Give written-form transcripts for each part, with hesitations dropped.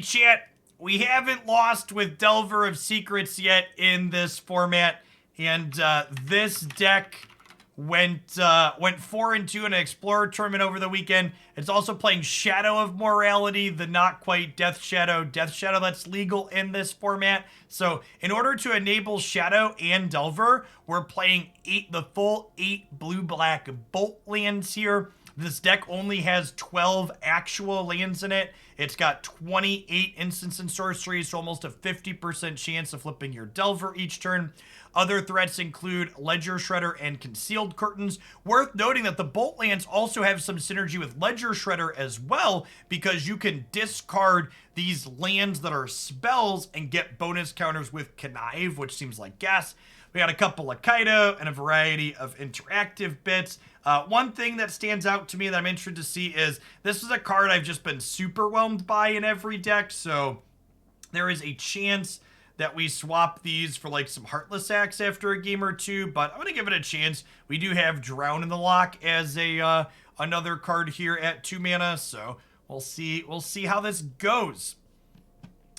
Chat, we haven't lost with Delver of Secrets yet in this format, and this deck went 4-2 in an Explorer tournament over the weekend. It's also playing Shadow of Mortality, the not quite Death Shadow that's legal in this format. So in order to enable Shadow and Delver, we're playing the full 8 blue-black Bolt lands here. This deck only has 12 actual lands in it. It's got 28 instants and sorceries, so almost a 50% chance of flipping your Delver each turn. Other threats include Ledger Shredder and Concealed Curtains. Worth noting that the Bolt lands also have some synergy with Ledger Shredder as well, because you can discard these lands that are spells and get bonus counters with Connive, which seems like gas. We got a couple of Kaito and a variety of interactive bits. One thing that stands out to me that I'm interested to see is this is a card I've just been super whelmed by in every deck, so there is a chance that we swap these for like some Heartless Acts after a game or two, but I'm going to give it a chance. We do have Drown in the Loch as a another card here at 2 mana, so we'll see how this goes.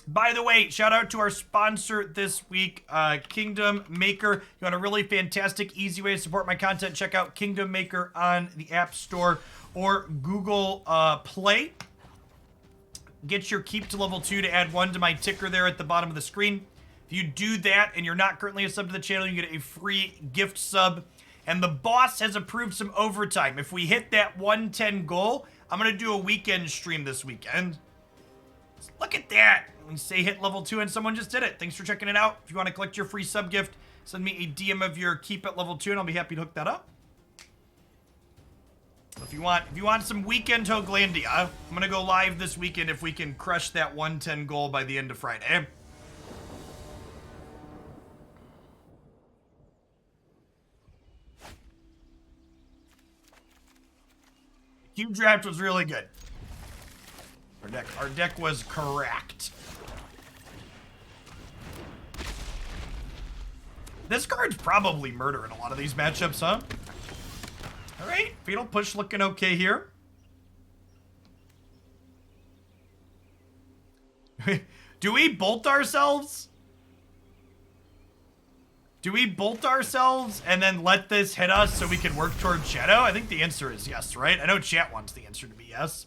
By the way, shout out to our sponsor this week, Kingdom Maker. You want a really fantastic, easy way to support my content, check out Kingdom Maker on the App Store or Google Play. Get your keep to level 2 to add 1 to my ticker there at the bottom of the screen. If you do that and you're not currently a sub to the channel, you get a free gift sub. And the boss has approved some overtime. If we hit that 110 goal, I'm going to do a weekend stream this weekend. Look at that. We say hit level 2 and someone just did it. Thanks for checking it out. If you want to collect your free sub gift, send me a DM of your keep at level 2 and I'll be happy to hook that up. If you want some weekend Hoaglandia, I'm going to go live this weekend if we can crush that 110 goal by the end of Friday. Cube draft was really good. Our deck was correct. This card's probably murder in a lot of these matchups, huh? All right, Fatal Push looking okay here. Do we bolt ourselves? Do we bolt ourselves and then let this hit us so we can work towards Shadow? I think the answer is yes, right? I know chat wants the answer to be yes.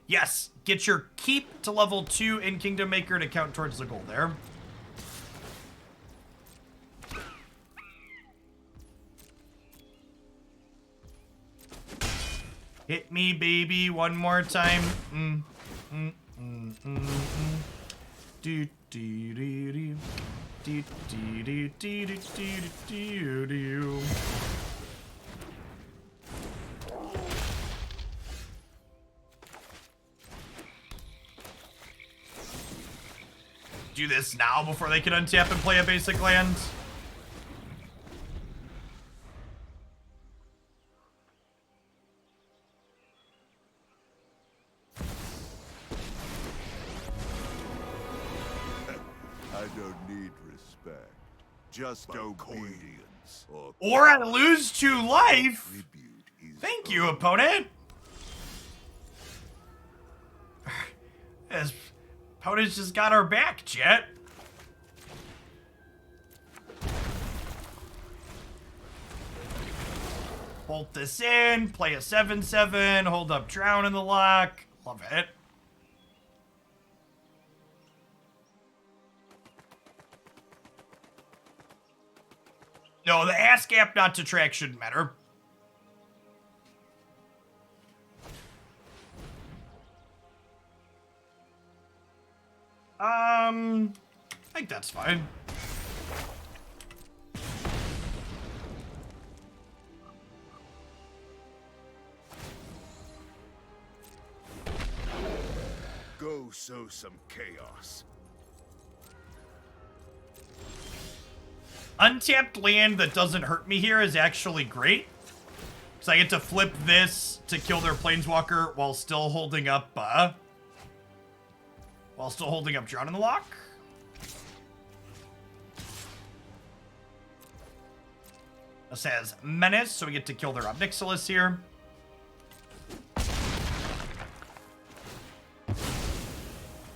Yes, get your keep to level 2 in Kingdom Maker to count towards the goal there. Hit me, baby, one more time. Do do do do. Do do do do do do do. Do this now before they can untap and play a basic land. I don't need respect, just obedience. Or I lose 2 life. Thank you, opponent. This opponent's just got our back, chat. Bolt this in, play a 7/7, hold up Drown in the Loch. Love it. No, the ass gap not to track shouldn't matter. I think that's fine. Go sow some chaos. Untapped land that doesn't hurt me here is actually great. Because I get to flip this to kill their Planeswalker while still holding up, Drown in the Loch. This has Menace, so we get to kill their Obnixilis here.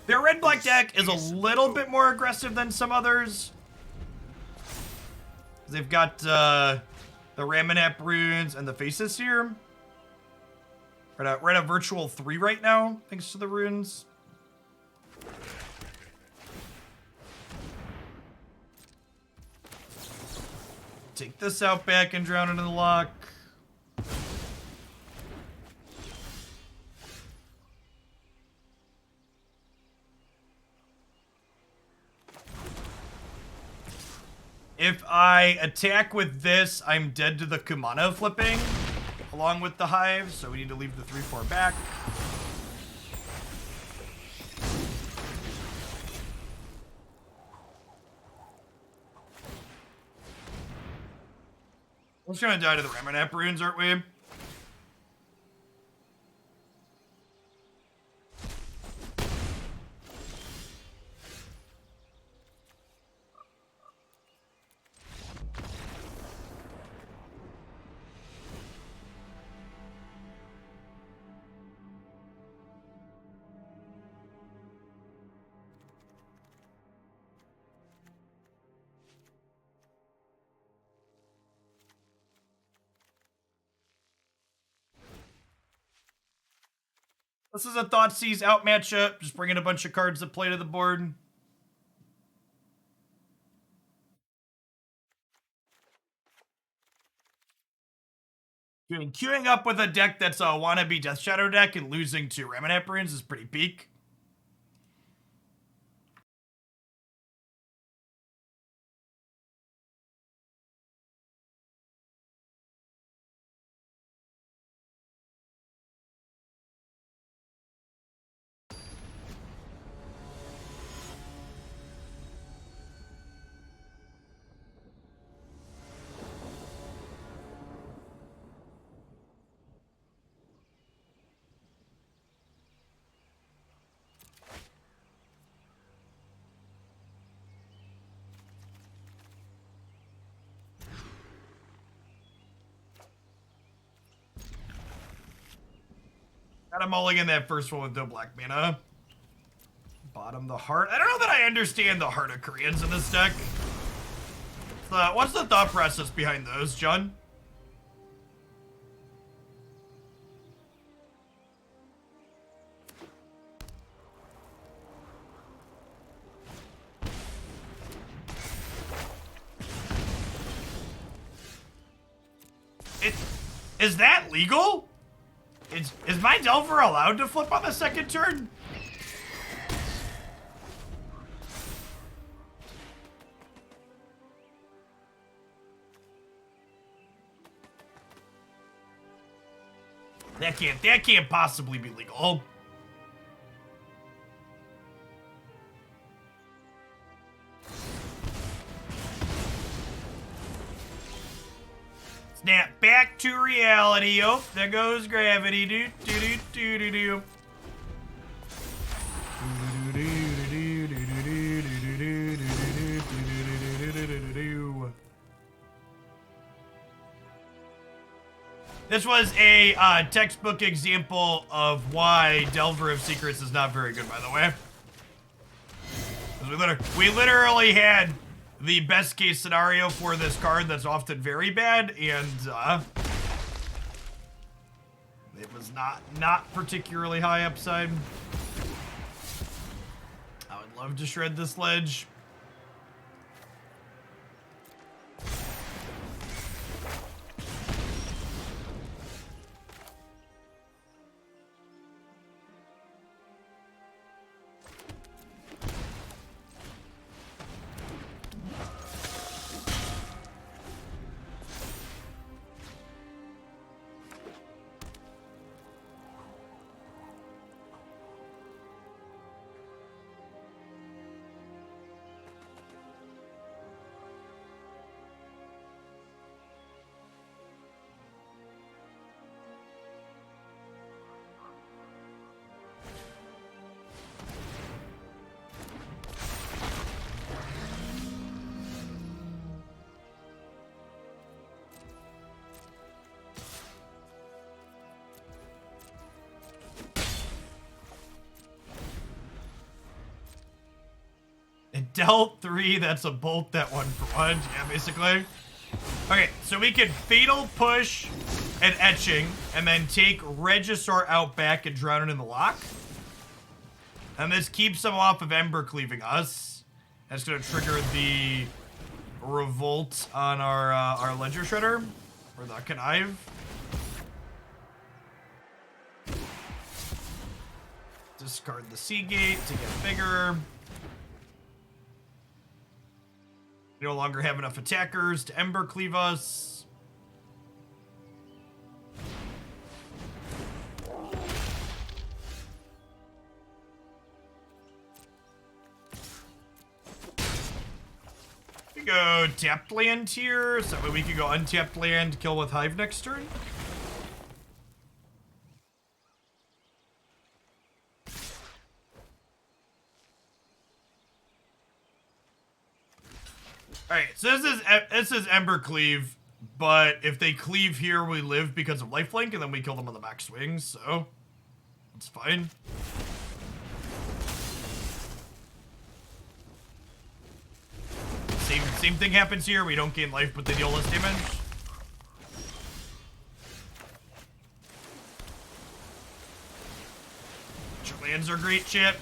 Their red black deck is a little bit more aggressive than some others. They've got the Ramanap runes and the Faces here. We're at a virtual 3 right now, thanks to the runes. Take this out back and drown it in the Loch. If I attack with this, I'm dead to the Kumano flipping, along with the Hive, so we need to leave the 3-4 back. We're just gonna die to the Ramanap runes, aren't we? This is a Thoughtseize out matchup. Just bringing a bunch of cards that play to the board. Queuing up with a deck that's a wannabe Death Shadow deck and losing to Ramanap runes is pretty peak. Got a mulligan that first one with no black mana. Bottom the heart. I don't know that I understand the Heart of Koreans in this deck. What's the thought process behind those, John? Is that legal? Is my Delver allowed to flip on the second turn? That can't possibly be legal. Snap back to reality. Oh, there goes gravity. Do do do do do do. This was a textbook example of why Delver of Secrets is not very good, by the way. We literally had the best case scenario for this card that's often very bad, and it was not particularly high upside. I would love to shred this ledge. dealt 3, that's a bolt that 1 for 1, yeah, basically. Okay, so we can Fatal Push and Etching, and then take Regisaur out back and drown it in the Loch. And this keeps them off of Ember Cleaving us. That's gonna trigger the Revolt on our Ledger Shredder, or the Connive. Discard the Seagate to get bigger. We no longer have enough attackers to Ember Cleave us. We go tapped land here, so that way we can go untapped land, kill with Hive next turn. Alright, so this is Ember Cleave, but if they cleave here, we live because of lifelink, and then we kill them on the back swing, so that's fine. Same thing happens here. We don't gain life, but they deal less damage. Your lands are great, shit.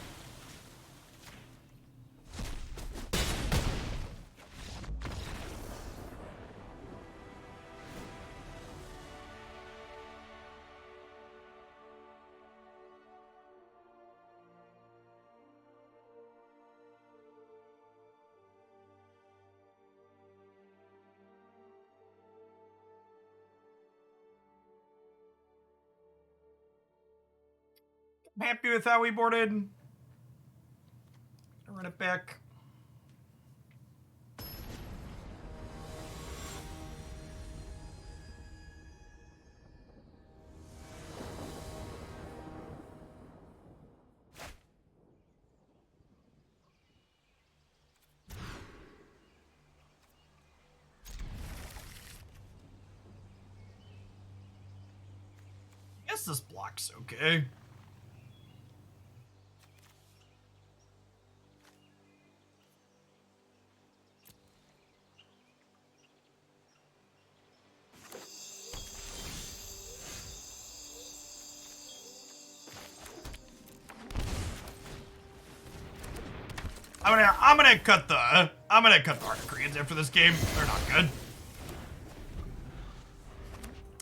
I'm happy with how we boarded. Run it back. I guess this block's okay. I'm gonna cut the Articreans after this game. They're not good.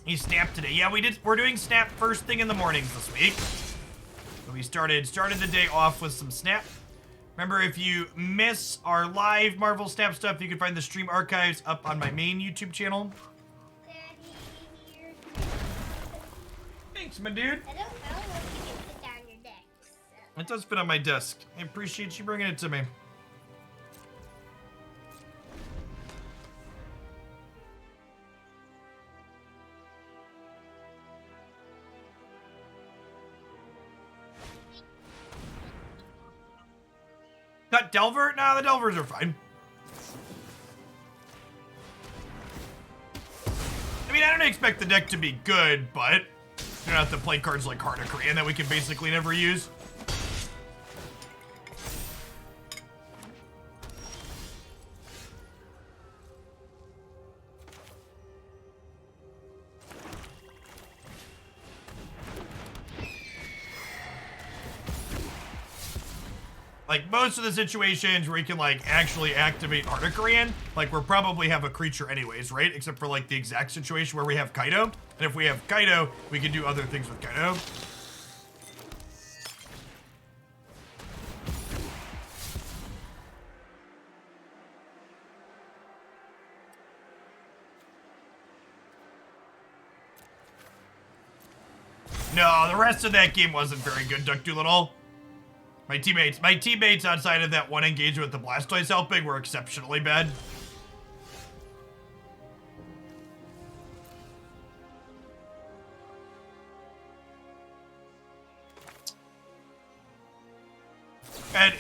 He snapped today. Yeah, we're doing snap first thing in the mornings this week. So we started the day off with some snap. Remember, if you miss our live Marvel Snap stuff, you can find the stream archives up on my main YouTube channel. Thanks, my dude. I don't know if you can put down your deck. So. It does fit on my desk. I appreciate you bringing it to me. Got Delver? Nah, the Delvers are fine. I mean, I don't expect the deck to be good, but you don't have to play cards like Hardicrian that we can basically never use. Like, most of the situations where we can, like, actually activate Hardicrian, like, we'll probably have a creature anyways, right? Except for, like, the exact situation where we have Kaito. And if we have Kaito, we can do other things with Kaito. No, the rest of that game wasn't very good, Duck Doolittle. My teammates outside of that one engagement with the Blastoise helping were exceptionally bad.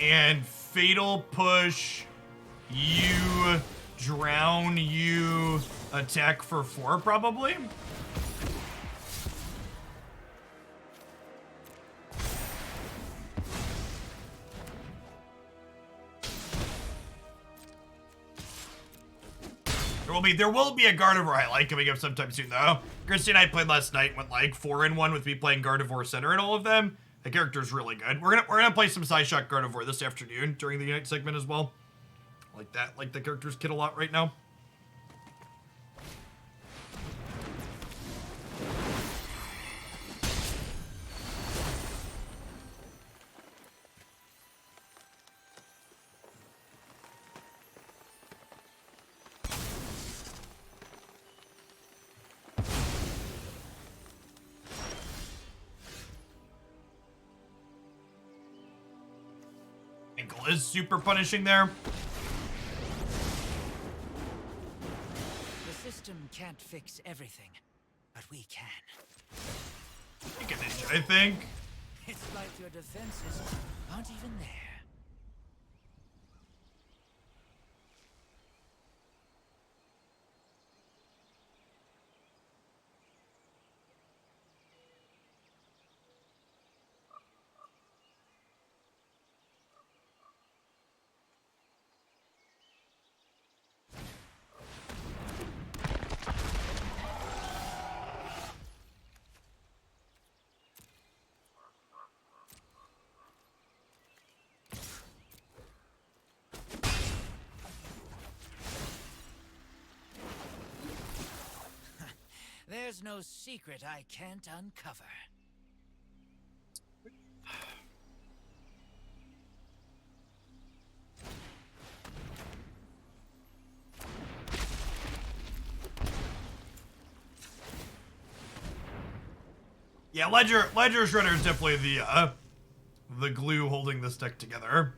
And Fatal Push, you drown, you attack for 4 probably. There will be a Gardevoir highlight coming up sometime soon, though. Christy and I played last night, went like 4-in-1 with me playing Gardevoir Center and all of them. The character's really good. We're gonna play some Psyshock Gardevoir this afternoon during the Unite segment as well. Like the character's kit a lot right now. Ankle is super punishing there. The system can't fix everything, but we can. Take a ninja, I think. It's like your defenses aren't even there. There's no secret I can't uncover. Yeah, Ledger Shredder is definitely the glue holding this deck together.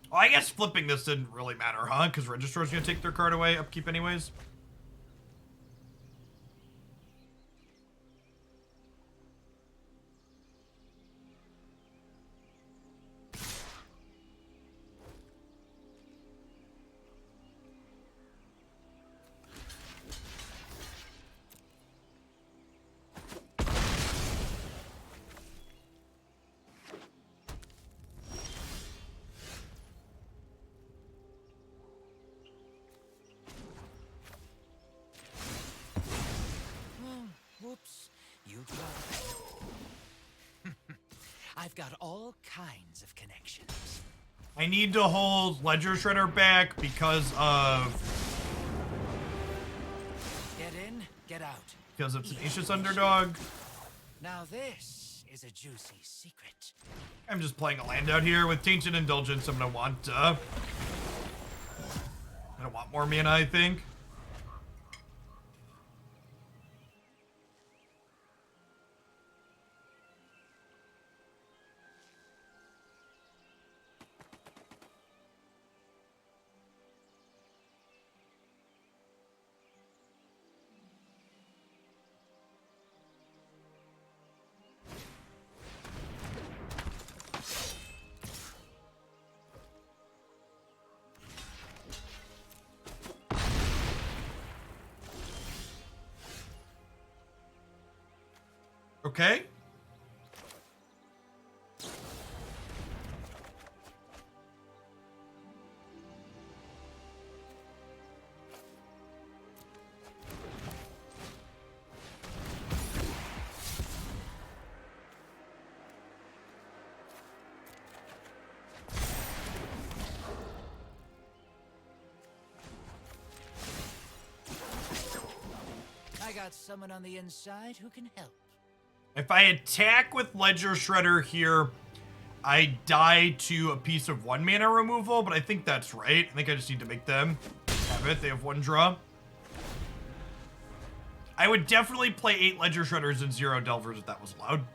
Oh, I guess flipping this didn't really matter, huh? Because Registrar's gonna take their card away, upkeep anyways. Whoops, you got it. I've got all kinds of connections. I need to hold Ledger Shredder back because of... Get in, get out. Because of Tenacious Underdog. Now this is a juicy secret. I'm just playing a land out here with Tainted Indulgence. I'm gonna want more mana, I think. Okay. I got someone on the inside who can help. If I attack with Ledger Shredder here, I die to a piece of 1 mana removal, but I think that's right. I think I just need to make them have it. They have 1 draw. I would definitely play 8 Ledger Shredders and 0 Delvers if that was allowed.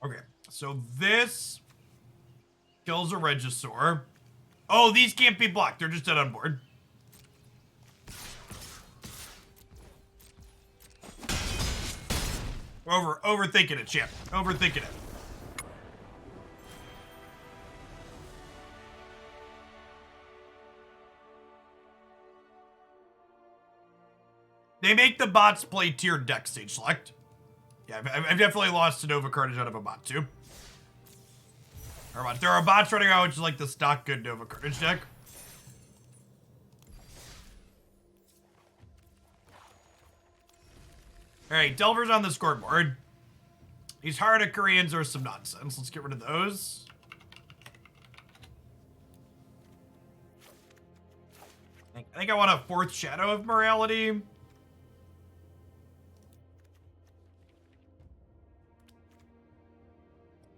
Okay, so this kills a Regisaur. Oh, these can't be blocked. They're just dead on board. Overthinking it, champ. Overthinking it. They make the bots play tiered deck stage select. Yeah, I've definitely lost a Nova cartage out of a bot too. There are bots running around which is like the stock good Nova cartage deck. Alright, Delver's on the scoreboard. These Koreans are some nonsense. Let's get rid of those. I think I want a 4th Shadow of Mortality.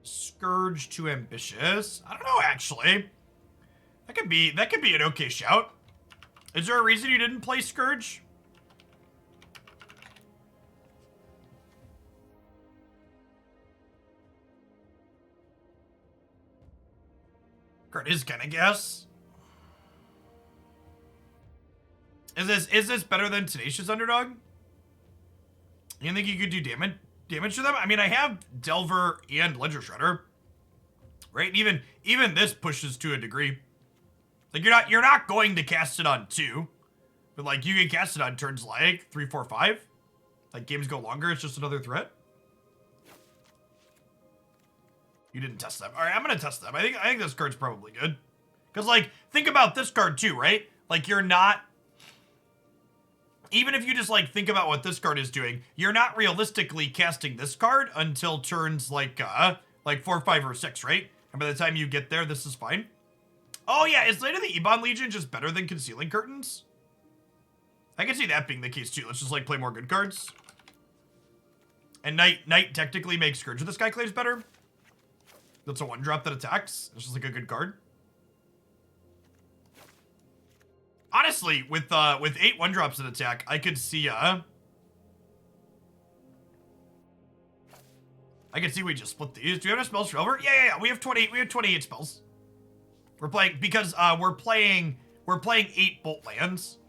Scourge too ambitious. I don't know, actually. That could be an okay shout. Is there a reason you didn't play Scourge? Card is gonna guess. Is this better than Tenacious Underdog? You think you could do damage to them? I mean, I have Delver and Ledger Shredder, right? Even this pushes to a degree. Like you're not going to cast it on 2, but like you can cast it on turns like 3, 4, 5. Like games go longer. It's just another threat. You didn't test them. All right, I'm gonna test them. I think this card's probably good. Cause like think about this card too, right? Like you're not. Even if you just like think about what this card is doing, you're not realistically casting this card until turns like 4, 5, or 6, right? And by the time you get there, this is fine. Oh yeah, is Light of the Ebon Legion just better than Concealing Curtains? I can see that being the case too. Let's just like play more good cards. And Night technically makes Scourge of the Skyclaves better. That's a 1-drop that attacks. It's just like a good card. Honestly, with 8 1-drops that attack, I could see we just split these. Do we have enough spells for Delver? Yeah. We have 28 spells. We're playing because we're playing 8 bolt lands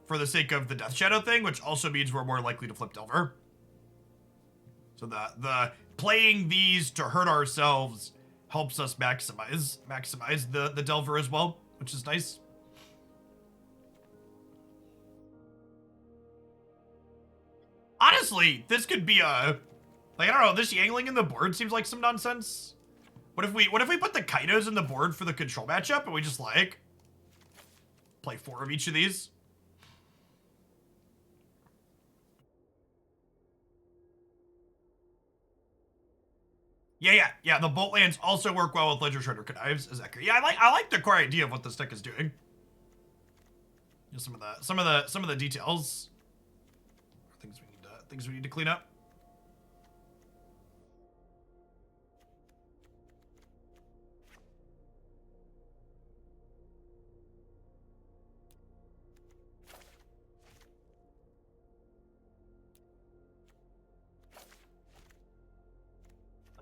for the sake of the Death Shadow thing, which also means we're more likely to flip Delver. So the playing these to hurt ourselves helps us maximize the Delver as well, which is nice. Honestly, this could be a, like, I don't know, this Yangling in the board seems like some nonsense. What if we put the Kaitos in the board for the control matchup and we just like play 4 of each of these? Yeah, the bolt lands also work well with Ledger Shredder Connives, exactly. Yeah, I like the core idea of what this deck is doing. Just some of the details. Things we need to clean up.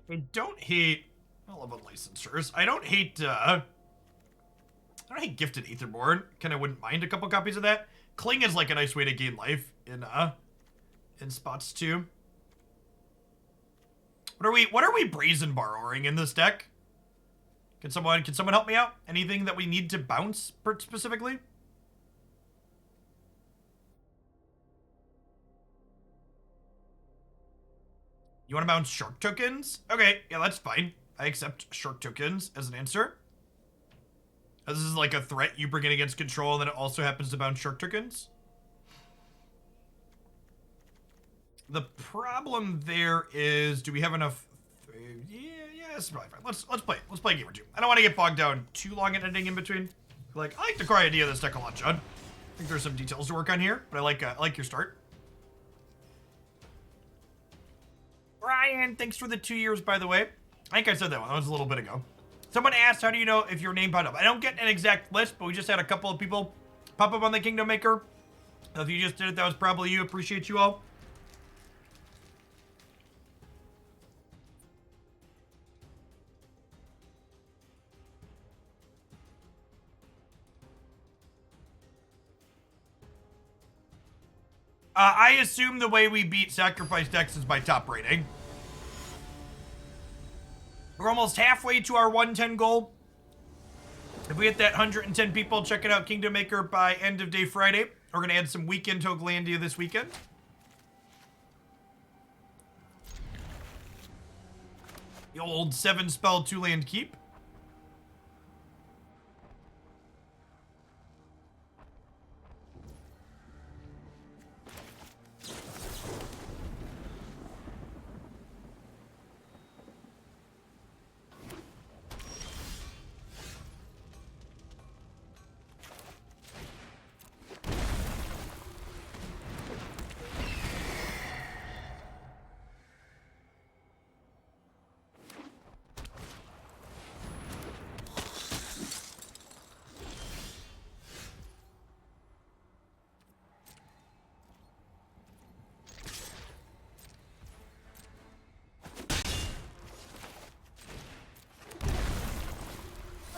I don't hate. I love unlicensors. I don't hate Gifted Aetherborn. Kind of wouldn't mind a couple copies of that. Cling is like a nice way to gain life in spots too. What are we Brazen Borrowing in this deck? Can someone help me out? Anything that we need to bounce specifically? You want to bounce shark tokens? Okay, yeah, that's fine. I accept shark tokens as an answer. This is like a threat you bring in against control, and then it also happens to bounce shark tokens. The problem there is, do we have enough? Yeah, that's probably fine. Let's play a game or two. I don't want to get bogged down too long in editing in between. Like, I like the core idea of this deck a lot, John. I think there's some details to work on here, but I like your start. Ryan, thanks for the 2 years, by the way. I think I said that one. That was a little bit ago. Someone asked, how do you know if your name popped up? I don't get an exact list, but we just had a couple of people pop up on the Kingdom Maker. If you just did it, that was probably you. Appreciate you all. I assume the way we beat sacrifice decks is by top rating. We're almost halfway to our 110 goal. If we hit that 110 people checking out Kingdom Maker by end of day Friday, we're gonna add some weekend Togelandia this weekend. The old 7-spell 2-land keep.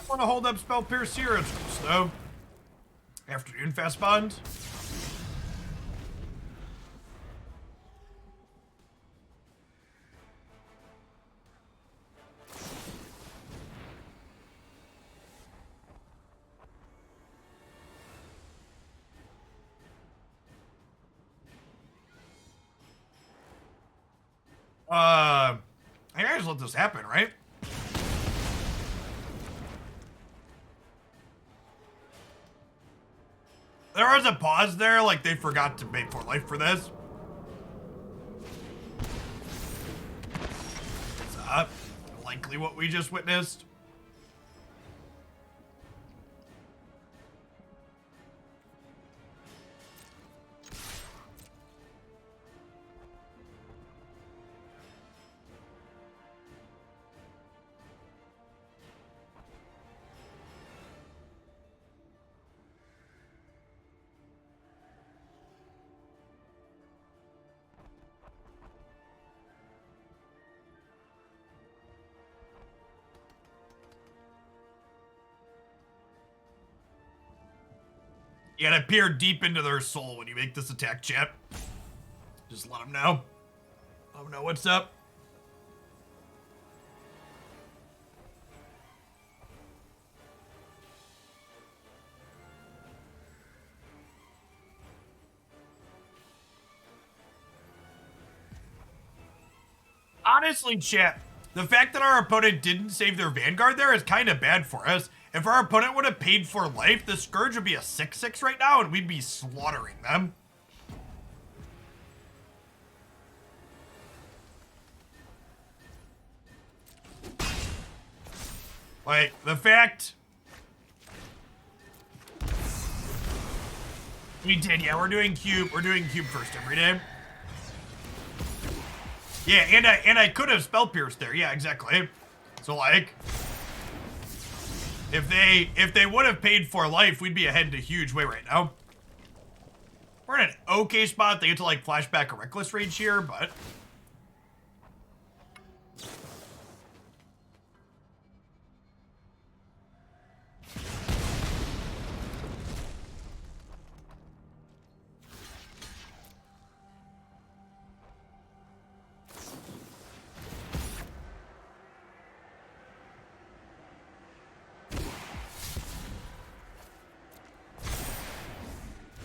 Want to hold up Spell Pierce here? It's slow. Afternoon Fast Bond. I gotta just let this happen, right? There was a pause there, like they forgot to pay for life for this. Is likely what we just witnessed? You gotta peer deep into their soul when you make this attack, chat. Just let them know. Let them know what's up. Honestly, chat, the fact that our opponent didn't save their Vanguard there is kind of bad for us. If our opponent would have paid for life, the Scourge would be a 6/6 right now, and we'd be slaughtering them. Like, the fact... We did, yeah, we're doing cube first every day. Yeah, and I could have Spell Pierced there, yeah, exactly. So, like... If they would have paid for life, we'd be ahead in a huge way right now. We're in an okay spot. They get to like flashback a Reckless Rage here, but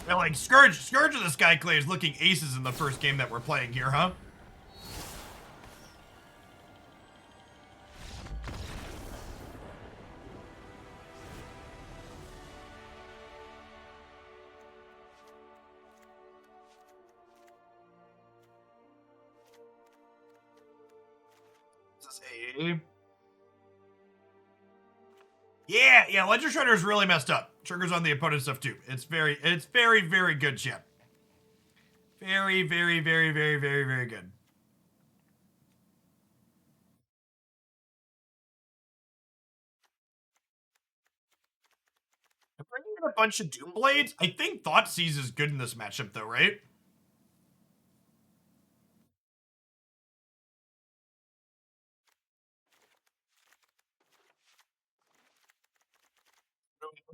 yeah, like Scourge of the Skyclaves looking aces in the first game that we're playing here, huh? This is a... Yeah, Ledger Shredder's really messed up. Triggers on the opponent's stuff too. It's very, very good, chip. Very good. I'm bringing in a bunch of Doom Blades. I think Thoughtseize is good in this matchup though, right?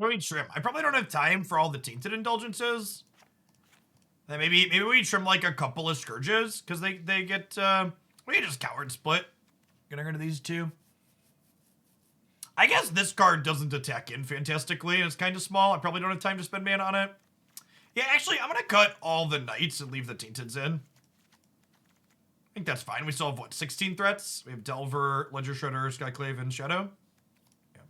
Let me trim. I probably don't have time for all the Tainted Indulgences. Then maybe we trim like a couple of Scourges, because they get, we can just Coward Split. Gonna rid of these two. I guess this card doesn't attack in fantastically, and it's kind of small. I probably don't have time to spend mana on it. Yeah, actually, I'm gonna cut all the Knights and leave the Tainteds in. I think that's fine. We still have, what, 16 threats? We have Delver, Ledger Shredder, Skyclave, and Shadow. Yeah.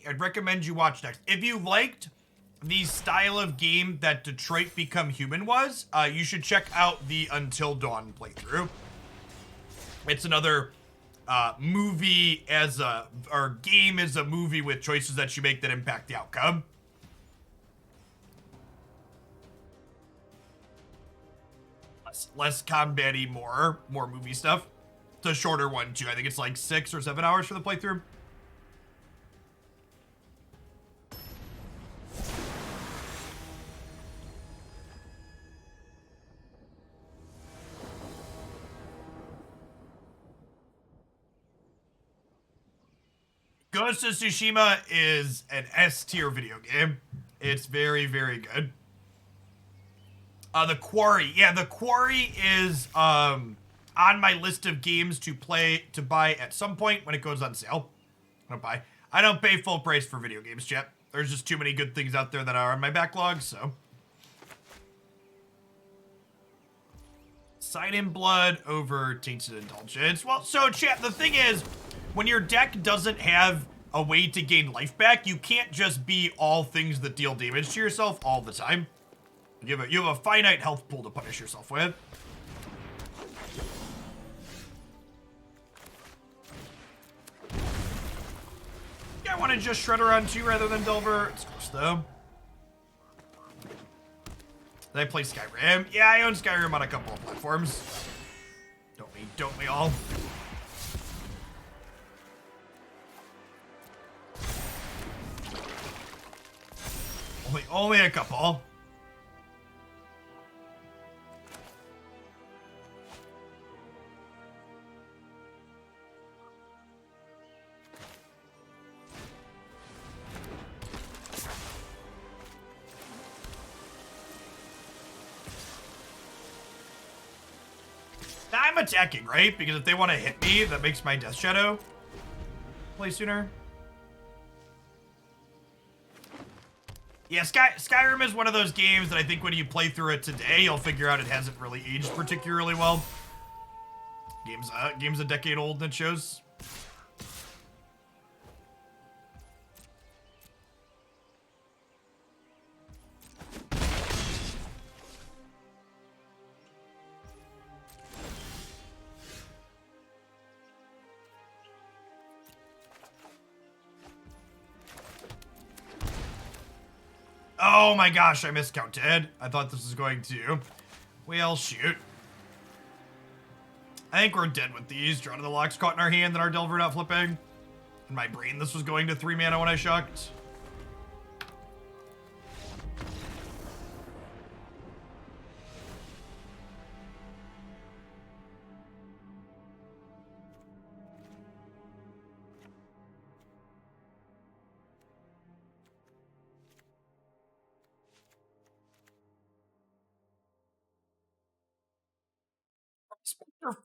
I'd recommend you watch next. If you liked the style of game that Detroit Become Human was, you should check out the Until Dawn playthrough. It's another movie or game as a movie with choices that you make that impact the outcome. Less combat-y, more movie stuff. It's a shorter one too. I think it's like 6 or 7 hours for the playthrough. Ghost of Tsushima is an S-tier video game. It's very, very good. The Quarry. Yeah, The Quarry is on my list of games to buy at some point when it goes on sale. I don't pay full price for video games, chat. There's just too many good things out there that are on my backlog, so. Sign in Blood over Tainted Indulgence. Well, so chat, the thing is, when your deck doesn't have a way to gain life back, you can't just be all things that deal damage to yourself all the time. You have a finite health pool to punish yourself with. Yeah, I want to just Shredder on 2 rather than Delver. It's close though. Did I play Skyrim? Yeah, I own Skyrim on a couple of platforms. Don't we all? Only a couple. I'm attacking, right? Because if they want to hit me, that makes my Death Shadow play sooner. Yeah, Skyrim is one of those games that I think when you play through it today, you'll figure out it hasn't really aged particularly well. Game's a decade old, that shows. Oh my gosh, I miscounted. I thought this was going to. Well, shoot. I think we're dead with these. Draw to the Loch's caught in our hand, then our Delver not flipping. In my brain, this was going to 3 mana when I shucked.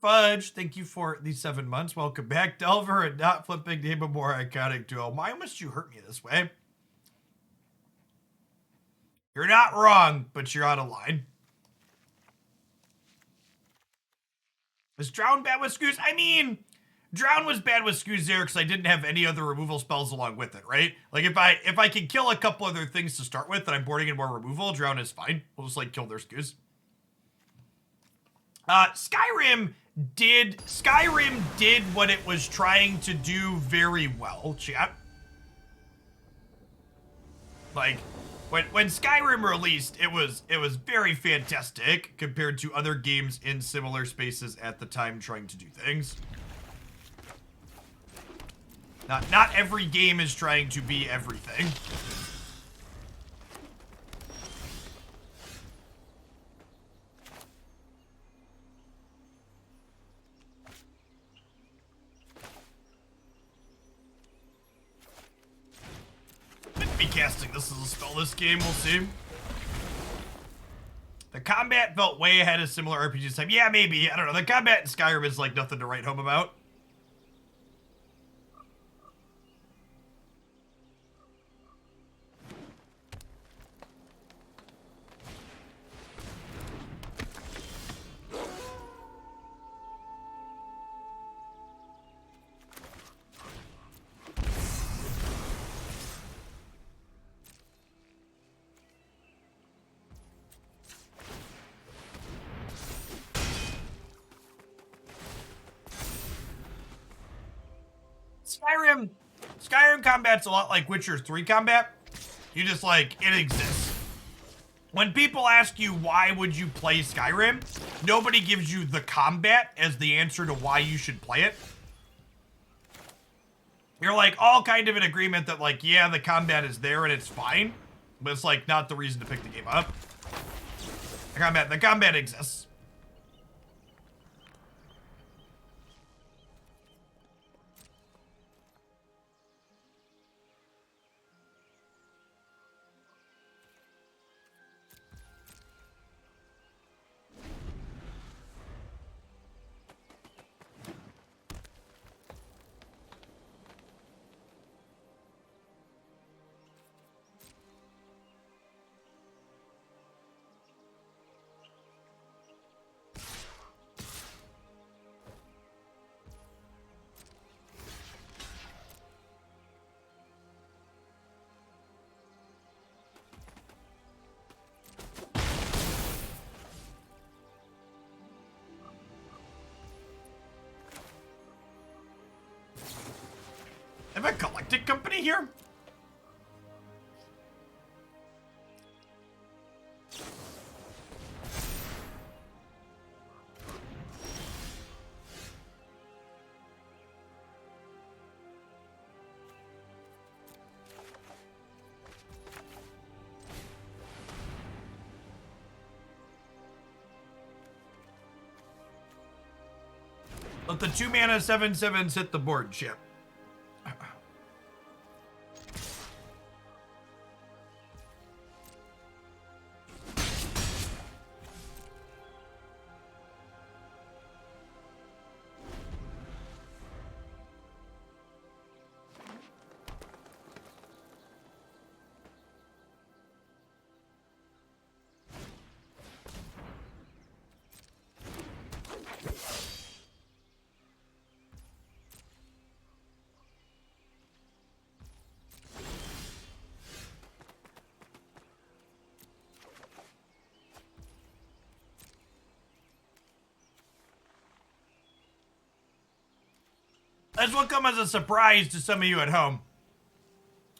Fudge, thank you for the 7 months. Welcome back, Delver, and not flipping name a more iconic duo. Why must you hurt me this way? You're not wrong, but you're out of line. Is Drown bad with Scoos? I mean, Drown was bad with Scoos there because I didn't have any other removal spells along with it, right? Like, if I can kill a couple other things to start with and I'm boarding in more removal, Drown is fine. We'll just, like, kill their Scoos. Skyrim Skyrim did what it was trying to do very well, chat. Like, when Skyrim released, it was very fantastic compared to other games in similar spaces at the time trying to do things. Not every game is trying to be everything. Be casting this as a spell this game, we'll see. The combat felt way ahead of similar RPGs type. Yeah, maybe. I don't know. The combat in Skyrim is like nothing to write home about. Skyrim combat's a lot like Witcher 3 combat. You just like, it exists. When people ask you why would you play Skyrim, nobody gives you the combat as the answer to why you should play it. You're like all kind of in agreement that like, yeah, the combat is there and it's fine, but it's like not the reason to pick the game up. The combat exists. Have a collecting company here? Let the 2-mana 7/7s hit the board, chip. This will come as a surprise to some of you at home,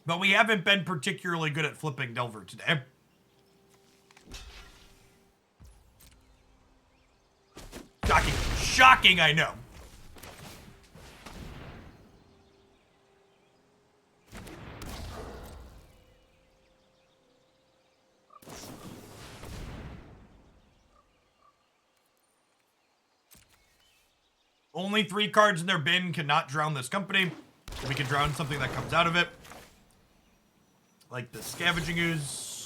but we haven't been particularly good at flipping Delver today. Shocking. Shocking, I know. Only 3 cards in their bin cannot drown this company. We can drown something that comes out of it. Like the Scavenging Ooze.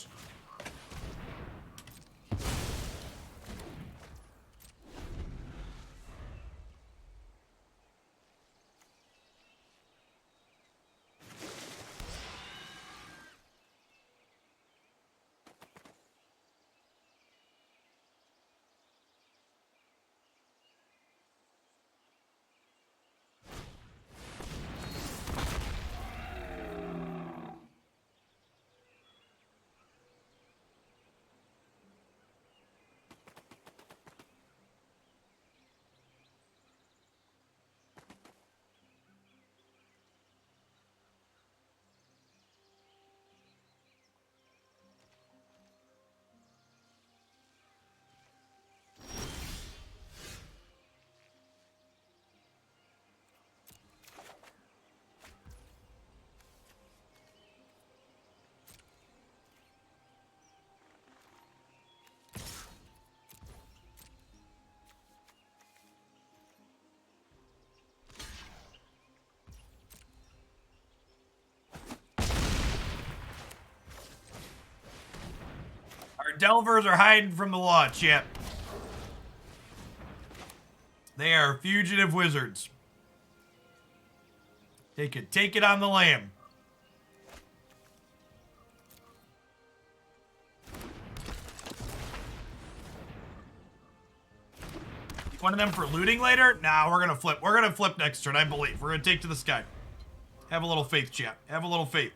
Delvers are hiding from the law, chip. They are fugitive wizards. Take it on the lam. One of them for looting later? Nah, we're gonna flip. We're gonna flip next turn, I believe. We're gonna take to the sky. Have a little faith, chat. Have a little faith.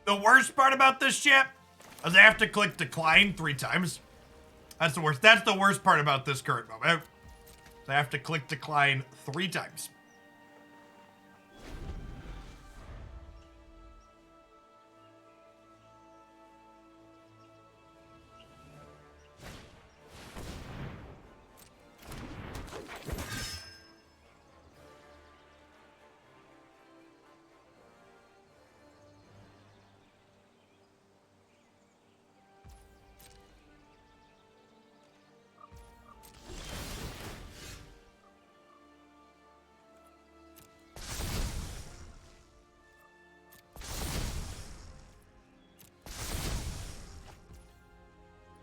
The worst part about this shit is I have to click decline 3 times. That's the worst. That's the worst part about this current moment. I have to click decline 3 times.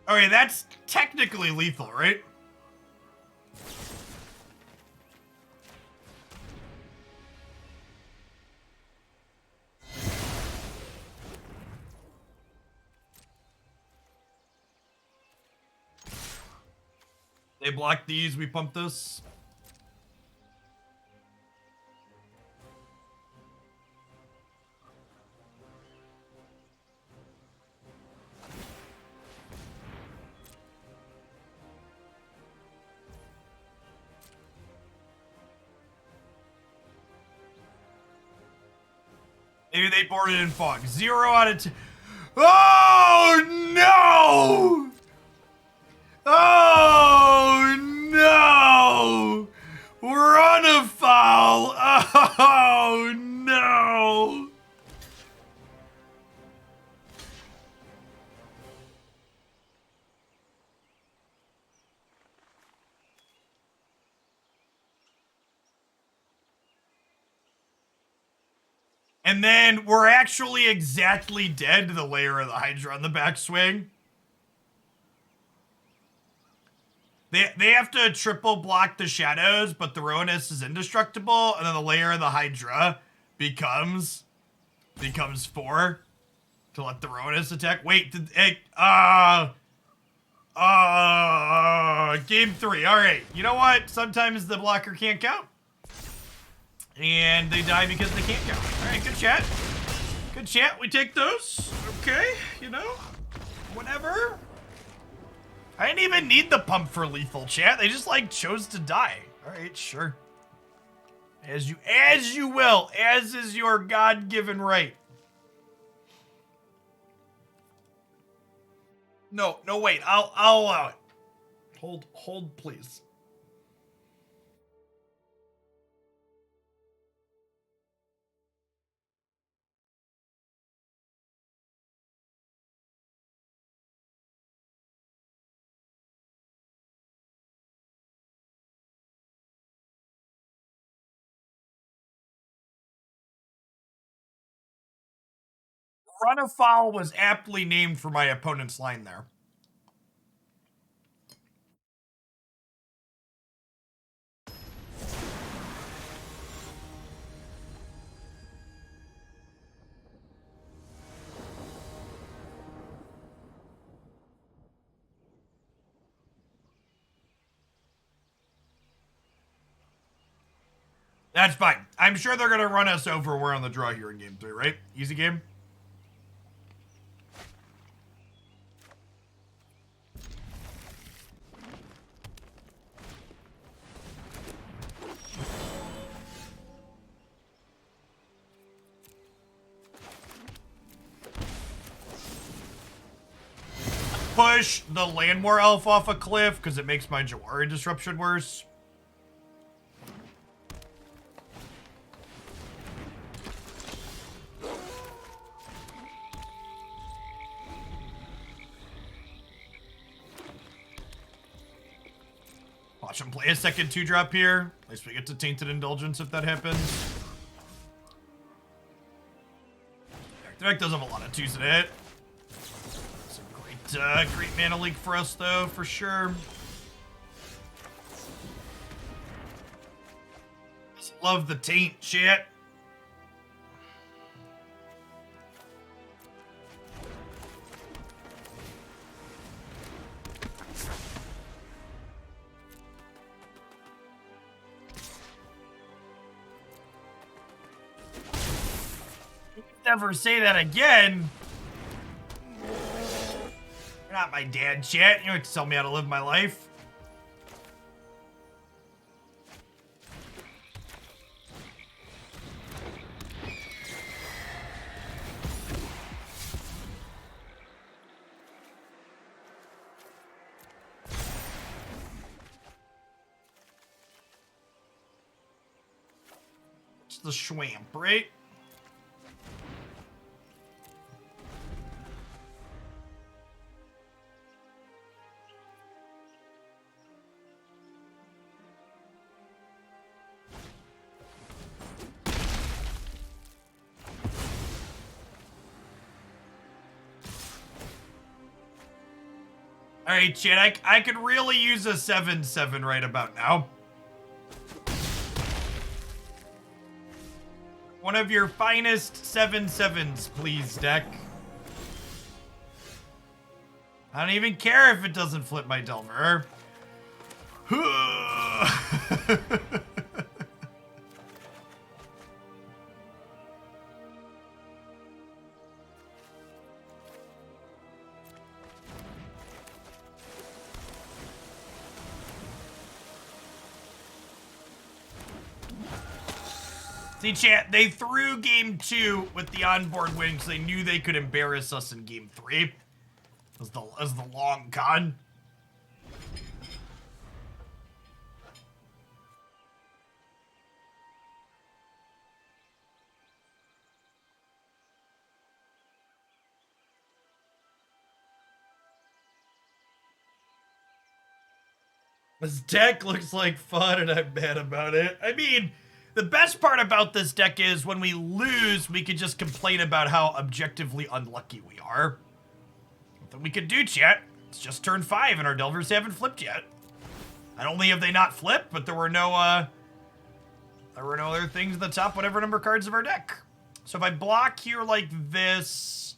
Okay, that's technically lethal, right? They block these, we pump this. Maybe they boarded in fog. 0 out of 10. Oh no! Oh no! Run afoul! Oh no! And then we're actually exactly dead to the layer of the Hydra on the backswing. They have to triple block the shadows, but the Rowanus is indestructible, and then the layer of the Hydra becomes 4 to let the Rowanus attack. Wait, game 3. All right, you know what? Sometimes the blocker can't count. And they die because they can't count. All right, good chat. Good chat. We take those. Okay, you know, whatever. I didn't even need the pump for lethal, chat. They just like chose to die. All right, sure. As you will, as is your God-given right. No, wait. I'll allow it. Hold, please. Run afoul was aptly named for my opponent's line there. That's fine. I'm sure they're going to run us over. We're on the draw here in game 3, right? Easy game. push the Landmore Elf off a cliff because it makes my Jwari Disruption worse. Watch him play a second 2-drop here. At least we get to Tainted Indulgence if that happens. The deck does have a lot of 2s in it. It's a great mana leak for us though, for sure. Love the taint shit. Never say that again. You're not my dad, chat. You don't tell me how to live my life. It's the Schwamp, right? All right, chat, I could really use a 7/7 right about now. One of your finest 7/7s, please, deck. I don't even care if it doesn't flip my Delver. See, chat, they threw game 2 with the onboard win because they knew they could embarrass us in game 3. As the long con. This deck looks like fun and I'm mad about it. I mean, the best part about this deck is when we lose, we can just complain about how objectively unlucky we are. Nothing we can do, chat. It's just turn 5 and our Delvers haven't flipped yet. Not only have they not flipped, but there were no other things at the top, whatever number cards of our deck. So if I block here like this,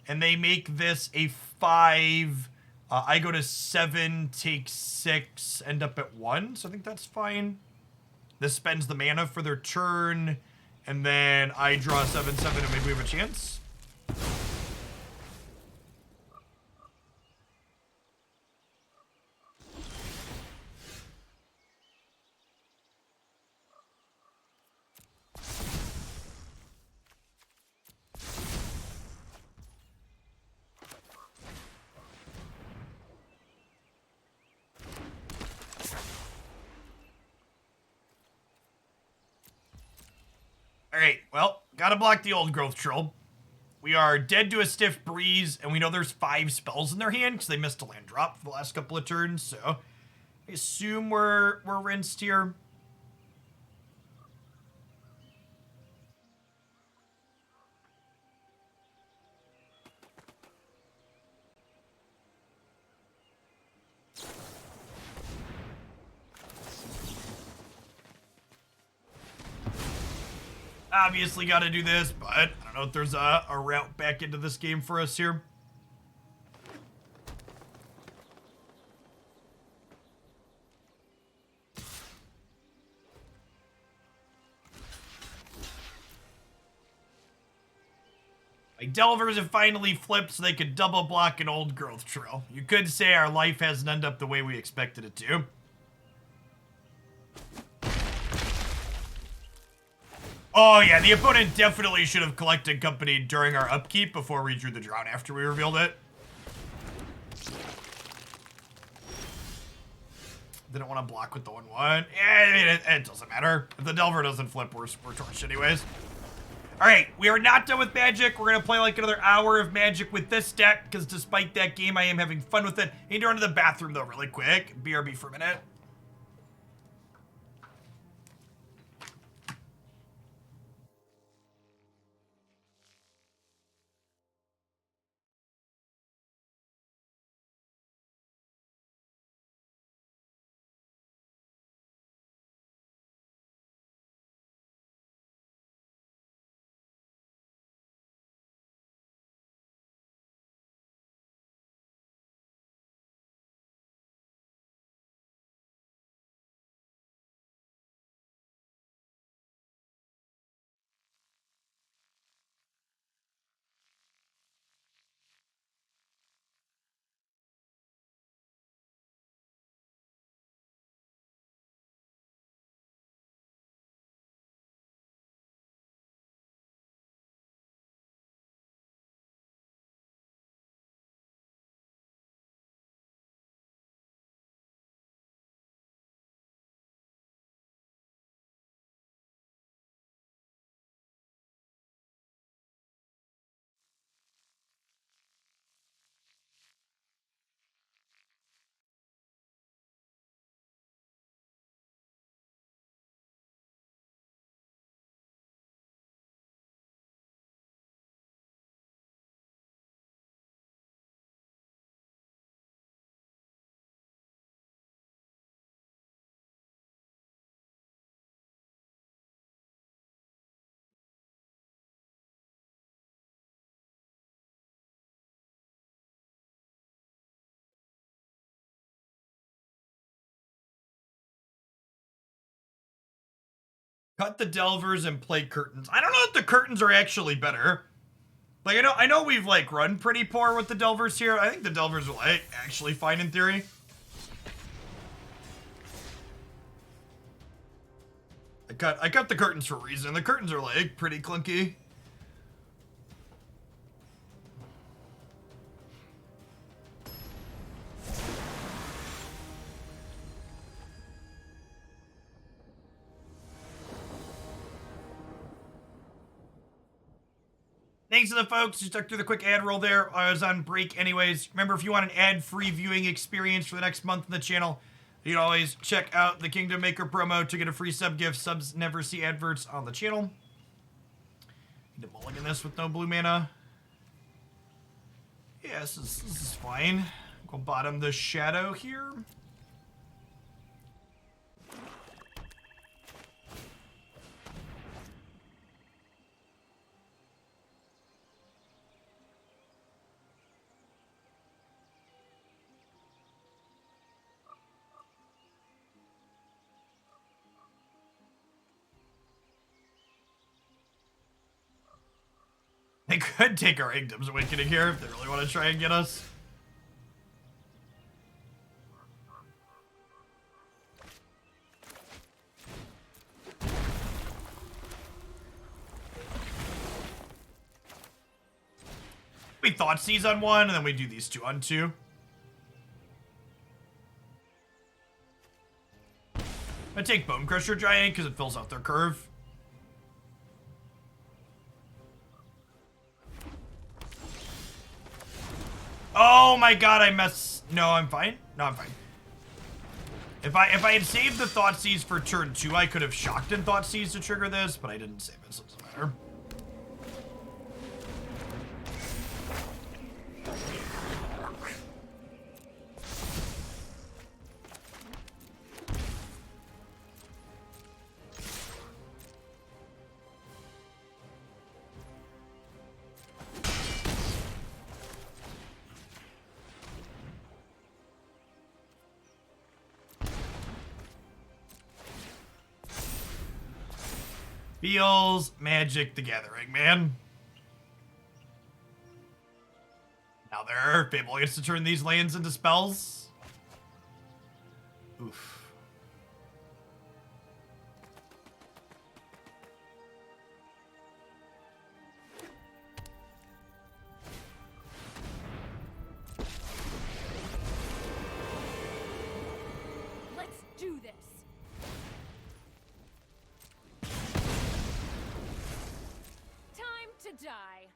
and they make this a 5, I go to 7, take 6, end up at 1. So I think that's fine. This spends the mana for their turn, and then I draw 7/7, and maybe we have a chance. Alright, well, gotta block the old growth troll. We are dead to a stiff breeze, and we know there's 5 spells in their hand because they missed a land drop for the last couple of turns, so I assume we're rinsed here. Obviously got to do this, but I don't know if there's a route back into this game for us here. My Delvers have finally flipped so they could double block an old growth trail. You could say our life hasn't ended up the way we expected it to. Oh yeah, the opponent definitely should have collected company during our upkeep before we drew the Drown after we revealed it. They don't want to block with the 1/1. I mean, it doesn't matter. If the Delver doesn't flip, we're torched anyways. All right, we are not done with Magic. We're going to play like another hour of Magic with this deck, because despite that game, I am having fun with it. I need to run to the bathroom, though, really quick. BRB for a minute. Cut the Delvers and play Curtains. I don't know if the Curtains are actually better. Like, I know we've, like, run pretty poor with the Delvers here. I think the Delvers are, like, actually fine in theory. I cut the Curtains for a reason. The Curtains are, like, pretty clunky. Thanks to the folks who stuck through the quick ad roll there. I was on break anyways. Remember, if you want an ad-free viewing experience for the next month on the channel, you can always check out the Kingdom Maker promo to get a free sub gift. Subs never see adverts on the channel. Need to mulligan this with no blue mana. Yeah, this is fine. Go bottom the Shadow here. They could take our Igdom's Awakening here if they really want to try and get us. We Thoughtseize on one, and then we do these two on two. I take Bone Crusher Giant because it fills out their curve. Oh my god, I messed. No, I'm fine. No, I'm fine. If I had saved the Thoughtseize for turn 2, I could have shocked in Thoughtseize to trigger this, but I didn't save it, so it doesn't matter. Feels Magic the Gathering, man. Now there, Fable gets to turn these lands into spells. Oof. die.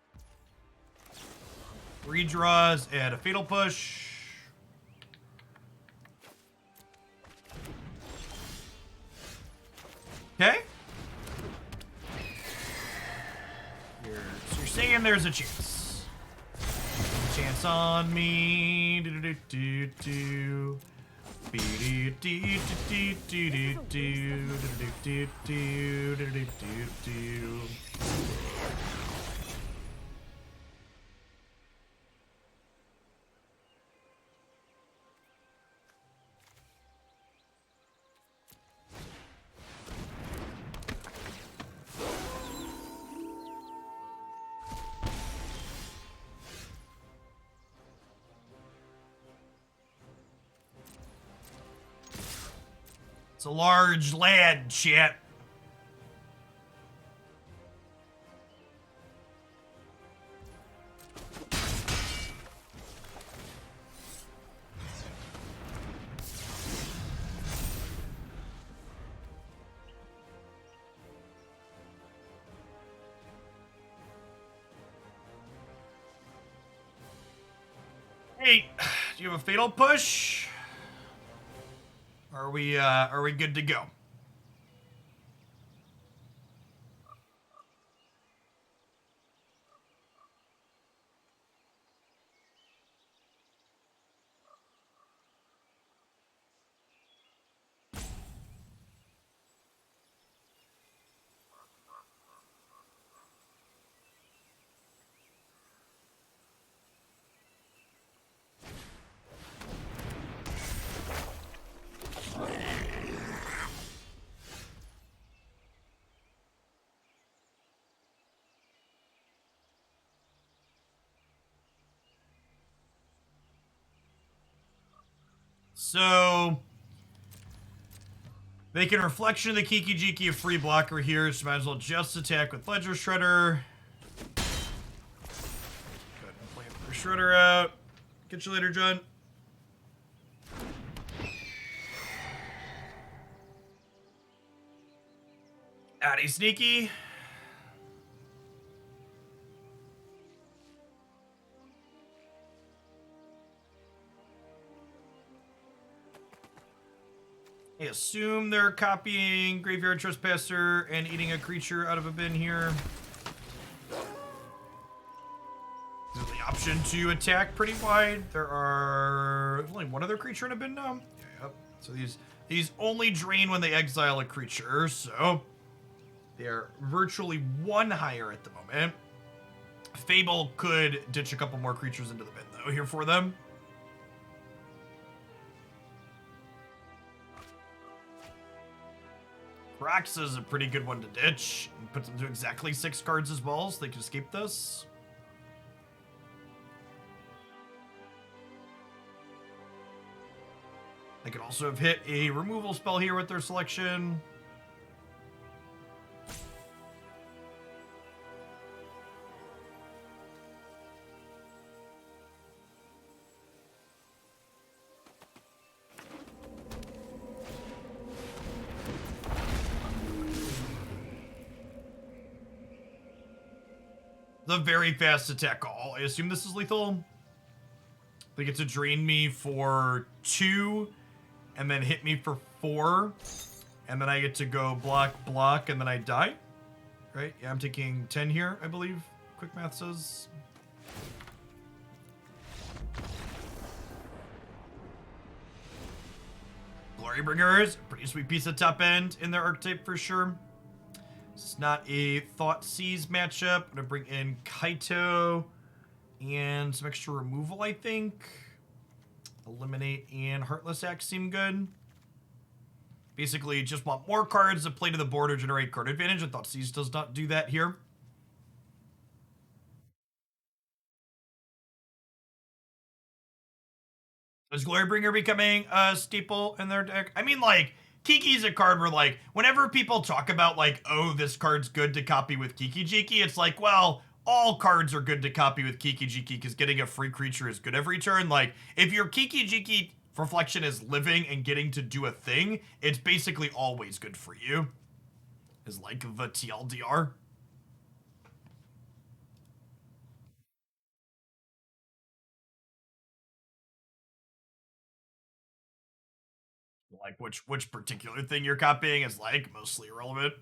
Redraws and a Fatal Push. Okay. So you're saying there's a chance. Chance on me. Do do do do. Do do do do do do do do do do. It's a large lad, chat. Hey, do you have a Fatal Push? Are we good to go? So, make a reflection of the Kiki Jiki a free blocker here, so might as well just attack with Ledger Shredder. Go ahead and play for Shredder out. Catch you later, John. Addy Sneaky. I assume they're copying Graveyard Trespasser and eating a creature out of a bin here. There's the option to attack pretty wide. There's only one other creature in a bin now. Yep. So these only drain when they exile a creature, so they're virtually one higher at the moment. Fable could ditch a couple more creatures into the bin though here for them. Rax is a pretty good one to ditch. And put them to exactly 6 cards as well, so they can escape this. They could also have hit a removal spell here with their selection. The very fast attack call. I assume this is lethal. They get to drain me for 2, and then hit me for 4, and then I get to go block, and then I die. Right? Yeah, I'm taking 10 here, I believe. Quick math says. Glorybringers, pretty sweet piece of top end in their archetype for sure. It's not a Thoughtseize matchup. I'm gonna bring in Kaito and some extra removal, I think. Eliminate and Heartless Act seem good. Basically, just want more cards to play to the board or generate card advantage, and Thoughtseize does not do that here. Is Glorybringer becoming a staple in their deck? I mean, like, Kiki's a card where, like, whenever people talk about, like, oh, this card's good to copy with Kiki Jiki, it's like, well, all cards are good to copy with Kiki Jiki because getting a free creature is good every turn. Like, if your Kiki Jiki reflection is living and getting to do a thing, it's basically always good for you. Is like the TLDR. Like which particular thing you're copying is like mostly irrelevant.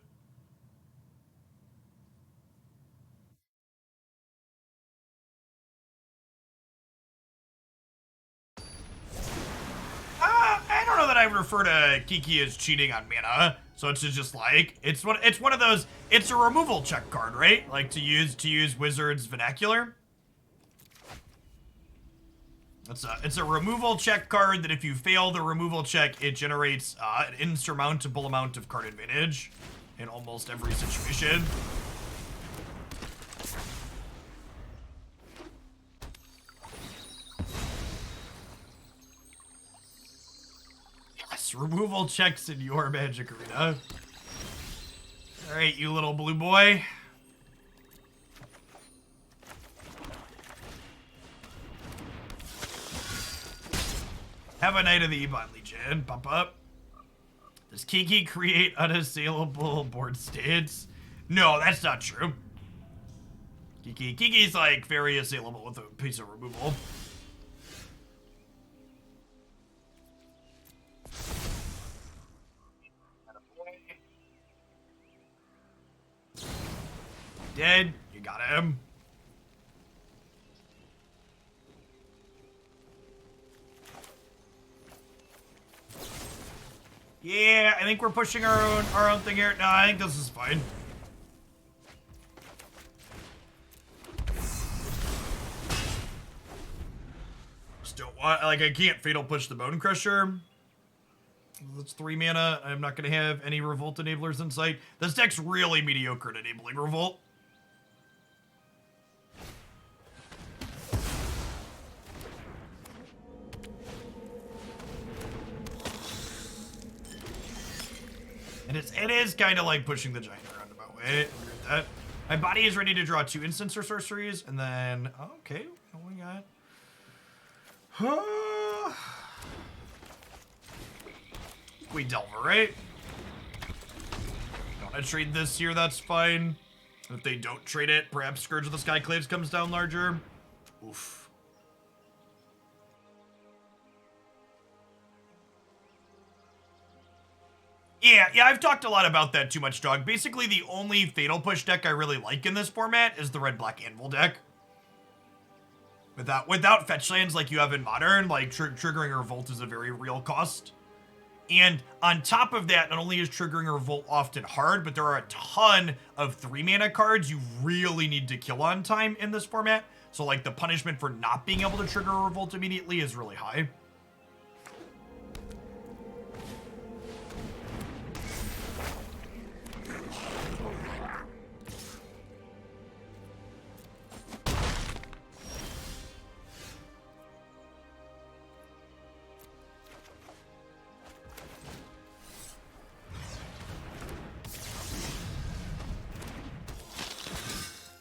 I don't know that I would refer to Kiki as cheating on mana. So it's just like it's one of those. It's a removal check card, right? Like to use Wizard's vernacular. It's a removal check card that if you fail the removal check, it generates an insurmountable amount of card advantage in almost every situation. Yes, removal checks in your Magic Arena. All right, you little blue boy. Have a Knight of the Ebon Legion. Pop up. Does Kiki create unassailable board states? No, that's not true. Kiki's like very assailable with a piece of removal. Dead. You got him. Yeah, I think we're pushing our own thing here. No, I think this is fine. Just don't want, like, I can't Fatal Push the Bone Crusher. That's 3 mana. I'm not going to have any Revolt enablers in sight. This deck's really mediocre at enabling Revolt. And it is kind of like pushing the giant roundabout way. I agree with that. My body is ready to draw 2 instants or sorceries, and then okay, what we got? We Delver, right? Want to trade this here? That's fine. If they don't trade it, perhaps Scourge of the Skyclaves comes down larger. Oof. Yeah, I've talked a lot about that Too Much Dog. Basically, the only Fatal Push deck I really like in this format is the Red-Black Anvil deck. Without fetch lands like you have in Modern, like triggering a Revolt is a very real cost. And on top of that, not only is triggering a Revolt often hard, but there are a ton of 3 mana cards you really need to kill on time in this format. So like the punishment for not being able to trigger a Revolt immediately is really high.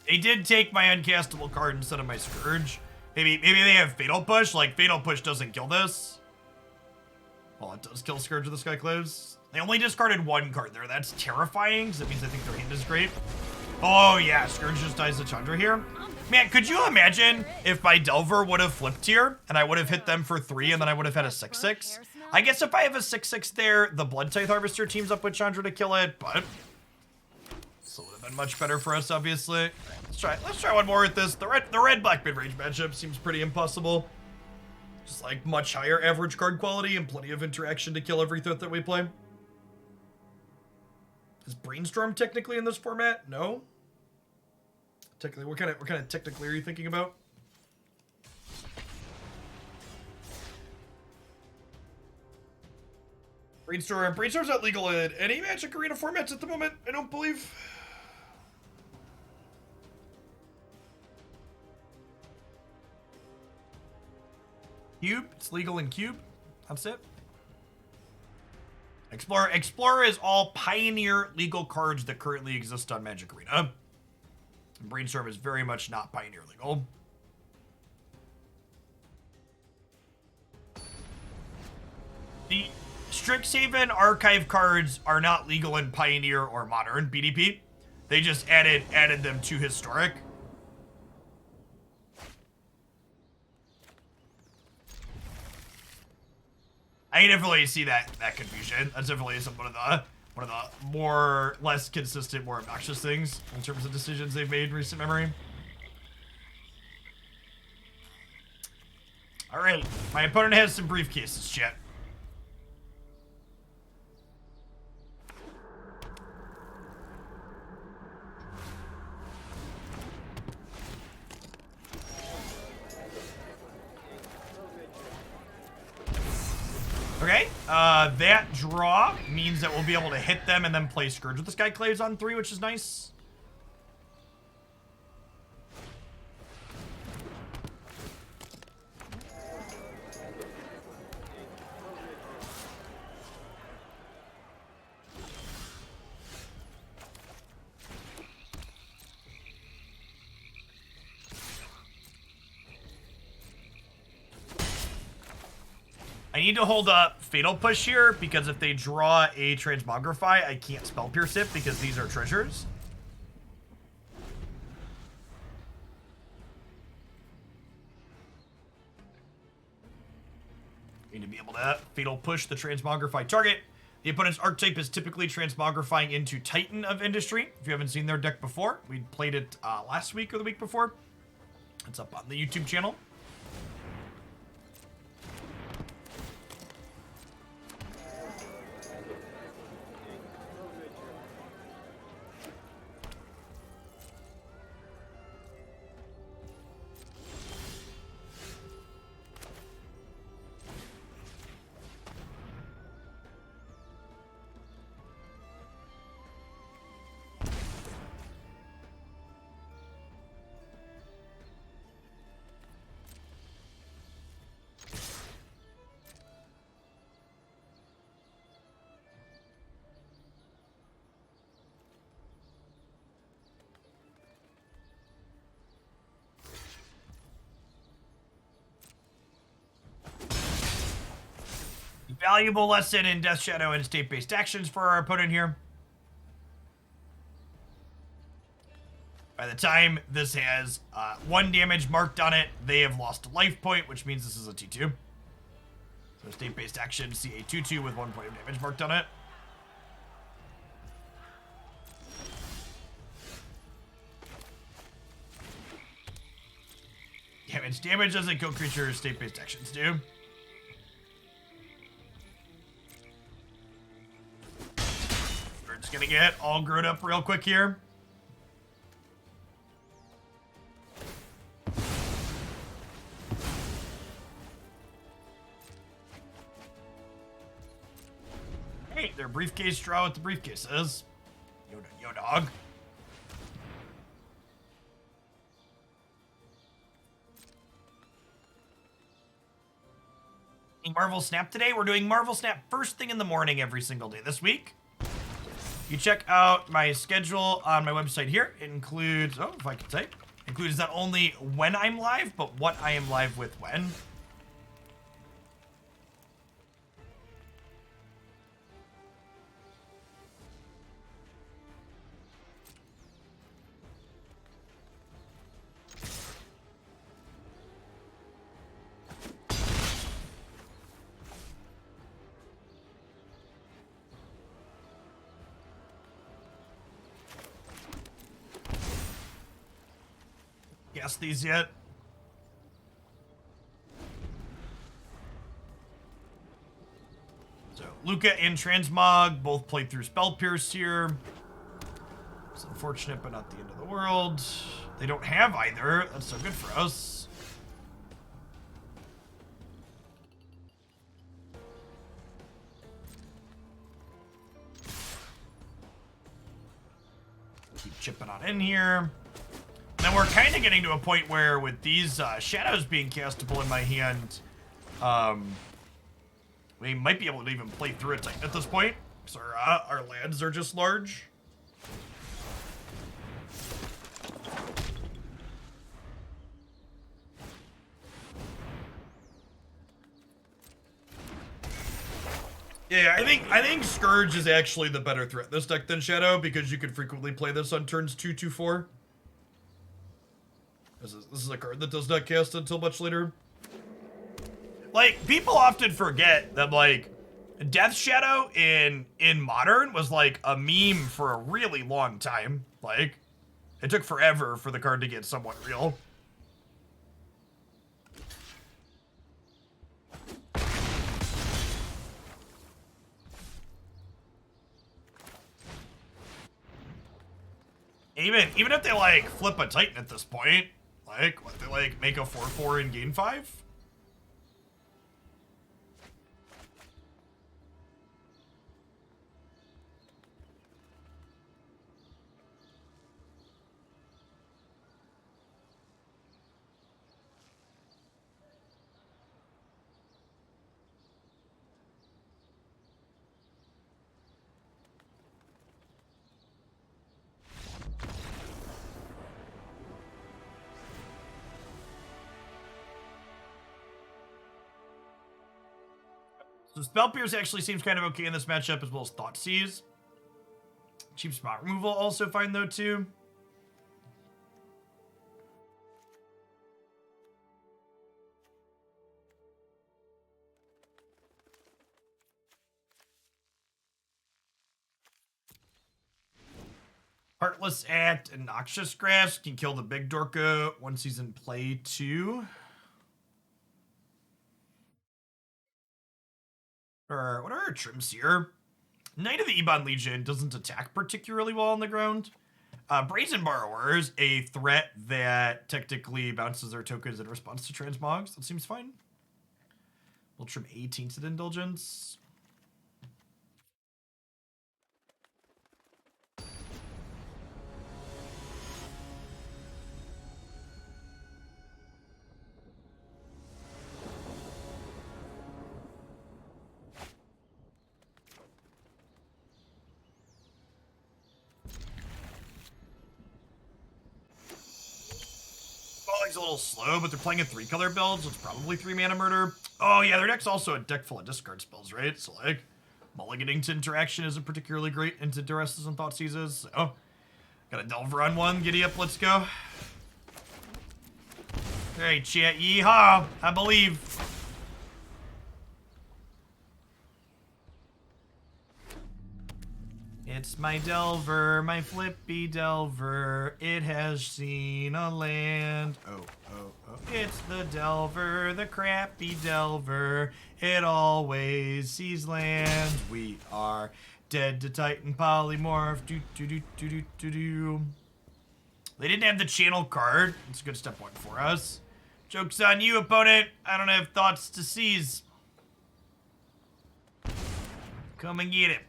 They did take my uncastable card instead of my Scourge. Maybe they have Fatal Push. Like, Fatal Push doesn't kill this. Well, it does kill Scourge of the Skyclaves. They only discarded 1 card there. That's terrifying, because it means I think their hand is great. Oh, yeah, Scourge just dies to Chandra here. Man, could you imagine if my Delver would have flipped here, and I would have hit them for 3, and then I would have had a 6/6? I guess if I have a 6/6 there, the Blood Tithe Harvester teams up with Chandra to kill it, but this would have been much better for us, obviously. Let's try one more with this. The red-black mid-range matchup seems pretty impossible. Just like much higher average card quality and plenty of interaction to kill every threat that we play. Is Brainstorm technically in this format? No. Technically, what kind of technically are you thinking about? Brainstorm's not legal in any Magic Arena formats at the moment, I don't believe. Cube, it's legal in Cube. That's it. Explorer is all Pioneer legal cards that currently exist on Magic Arena. And Brainstorm is very much not Pioneer legal. The Strixhaven archive cards are not legal in Pioneer or Modern BDP. They just added them to Historic. I definitely see that confusion. That's definitely one of the more less consistent, more obnoxious things in terms of decisions they've made in recent memory. All right, my opponent has some briefcases, chat. Okay, that draw means that we'll be able to hit them and then play Scourge with the Skyclaves on 3, which is nice. I need to hold up Fatal Push here, because if they draw a Transmogrify, I can't Spell Pierce it, because these are treasures. Need to be able to Fatal Push the Transmogrify target. The opponent's archetype is typically Transmogrifying into Titan of Industry. If you haven't seen their deck before, we played it last week or the week before. It's up on the YouTube channel. Valuable lesson in Death Shadow and state-based actions for our opponent here. By the time this has 1 damage marked on it, they have lost a life point, which means this is a T2. So state-based action, CA 2/2 with 1 point of damage marked on it. Damage doesn't kill creatures, state-based actions do. We're just gonna get all grown up real quick here. Hey, their briefcase draw what the briefcase is. Yo dog. Marvel Snap today. We're doing Marvel Snap first thing in the morning every single day this week. You check out my schedule on my website here. It includes, oh, if I can type, includes not only when I'm live, but what I am live with when. Guess these yet? So Luca and Transmog both played through Spell Pierce here. It's unfortunate, but not the end of the world. They don't have either. That's so good for us. Keep chipping on in here. Then we're kind of getting to a point where with these shadows being castable in my hand, we might be able to even play through a Titan at this point. So our lands are just large. Yeah, I think Scourge is actually the better threat in this deck than Shadow, because you can frequently play this on turns 2, 2, 4. This is a card that does not cast until much later. like, people often forget that, like, Death Shadow in Modern was, like, a meme for a really long time. Like, it took forever for the card to get somewhat real. Even if they, like, flip a Titan at this point, like, what, they, like, make a 4/4 and gain 5? So Spell Pierce actually seems kind of okay in this matchup, as well as Thoughtseize. Cheap spot removal also fine though too. Heartless Act and Noxious Grasp can kill the big Dorka once he's in play too. Or what are our trims here? Knight of the Ebon Legion doesn't attack particularly well on the ground. Brazen Borrower is a threat that technically bounces their tokens in response to transmogs. That seems fine. We'll trim a Tainted Indulgence. A little slow, but they're playing a 3-color build, so it's probably 3-mana murder. Oh yeah, their deck's also a deck full of discard spells, right? So like, mulliganing to interaction isn't particularly great into Duresses and Thoughtseizes, so got a Delver on one, giddy up, let's go. Alright, chat, yeehaw, I believe. It's my Delver, my flippy Delver. It has seen a land. Oh. It's the Delver, the crappy Delver. It always sees lands. We are dead to Titan Polymorph. Do. They didn't have the channel card. It's a good step one for us. Joke's on you, opponent. I don't have thoughts to seize. Come and get it.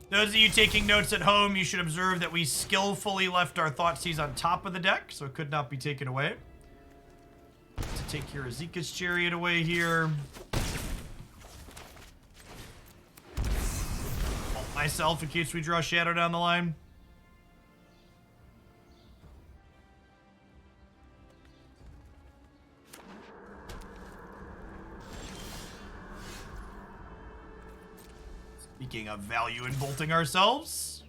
Those of you taking notes at home, you should observe that we skillfully left our Thoughtseize on top of the deck, so it could not be taken away. To take your Azeka's Chariot away here. Hold myself in case we draw Shadow down the line. Speaking of value in bolting ourselves.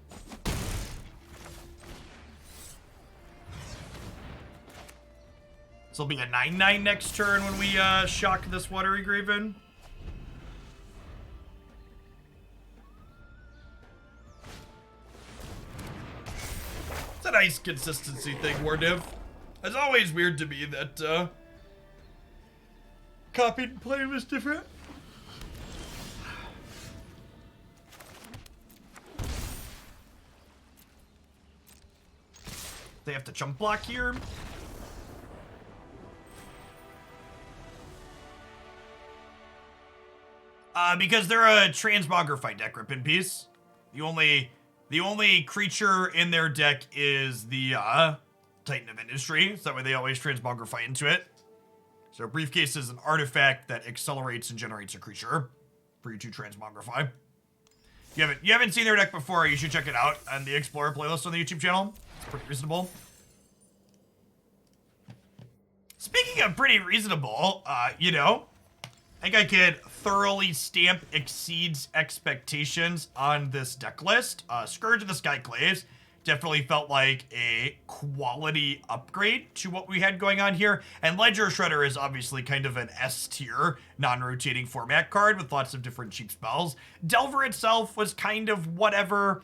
This will be a 9/9 next turn when we shock this Watery Grave in. It's a nice consistency thing, Wardiv. It's always weird to me that copy and play was different. They have to jump block here. Because they're a Transmogrified deck, rip in peace. The only creature in their deck is the Titan of Industry, so that way they always Transmogrify into it. So Briefcase is an artifact that accelerates and generates a creature for you to Transmogrify. If you haven't seen their deck before, you should check it out on the Explorer playlist on the YouTube channel. It's pretty reasonable. Speaking of pretty reasonable, you know, I think I could thoroughly stamp exceeds expectations on this deck list. Scourge of the Skyclaves definitely felt like a quality upgrade to what we had going on here. And Ledger Shredder is obviously kind of an S-tier, non-rotating format card with lots of different cheap spells. Delver itself was kind of whatever.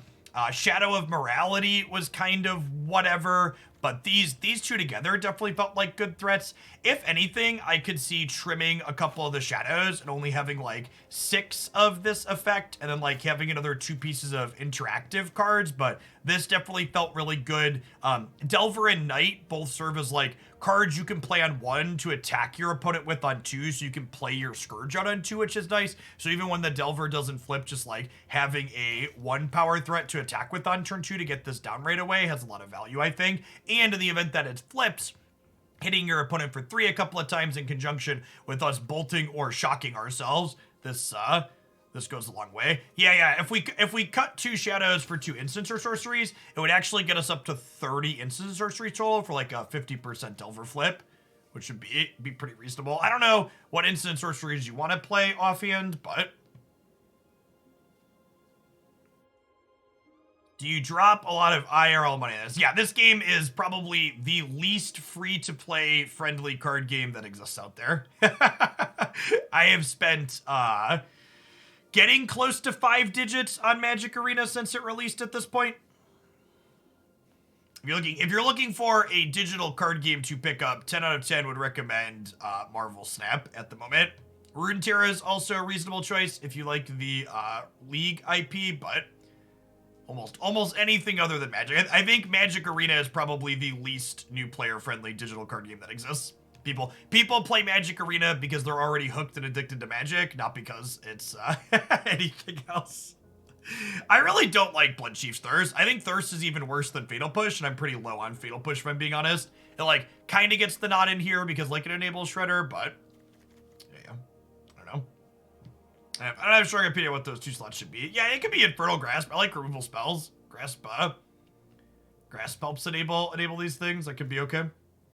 Shadow of Mortality was kind of whatever. But these two together definitely felt like good threats. If anything, I could see trimming a couple of the shadows and only having like 6 of this effect, and then like having another 2 pieces of interactive cards. But this definitely felt really good. Delver and Knight both serve as like cards you can play on 1 to attack your opponent with on 2, so you can play your Scourge out on 2, which is nice. So even when the Delver doesn't flip, just like having a 1 power threat to attack with on turn 2 to get this down right away has a lot of value, I think. And in the event that it flips, hitting your opponent for 3 a couple of times in conjunction with us bolting or shocking ourselves, this goes a long way. Yeah, if we cut 2 shadows for 2 instants or sorceries, it would actually get us up to 30 instants and sorcery total for like a 50% Delver flip, which would be pretty reasonable. I don't know what instant sorceries you want to play offhand, but do you drop a lot of IRL money on this? Yeah, this game is probably the least free-to-play friendly card game that exists out there. I have spent getting close to 5 digits on Magic Arena since it released at this point. If you're looking for a digital card game to pick up, 10 out of 10 would recommend Marvel Snap at the moment. Runeterra is also a reasonable choice if you like the League IP, but almost anything other than Magic. I think Magic Arena is probably the least new player-friendly digital card game that exists. People play Magic Arena because they're already hooked and addicted to Magic, not because it's anything else. I really don't like Blood Chief's Thirst. I think Thirst is even worse than Fatal Push, and I'm pretty low on Fatal Push if I'm being honest. It like kind of gets the nod in here because like it enables Shredder, but yeah, I don't know. I don't have a strong opinion what those 2 slots should be. Yeah, it could be Infernal Grasp. I like removal spells. Grasp helps enable these things. That could be okay.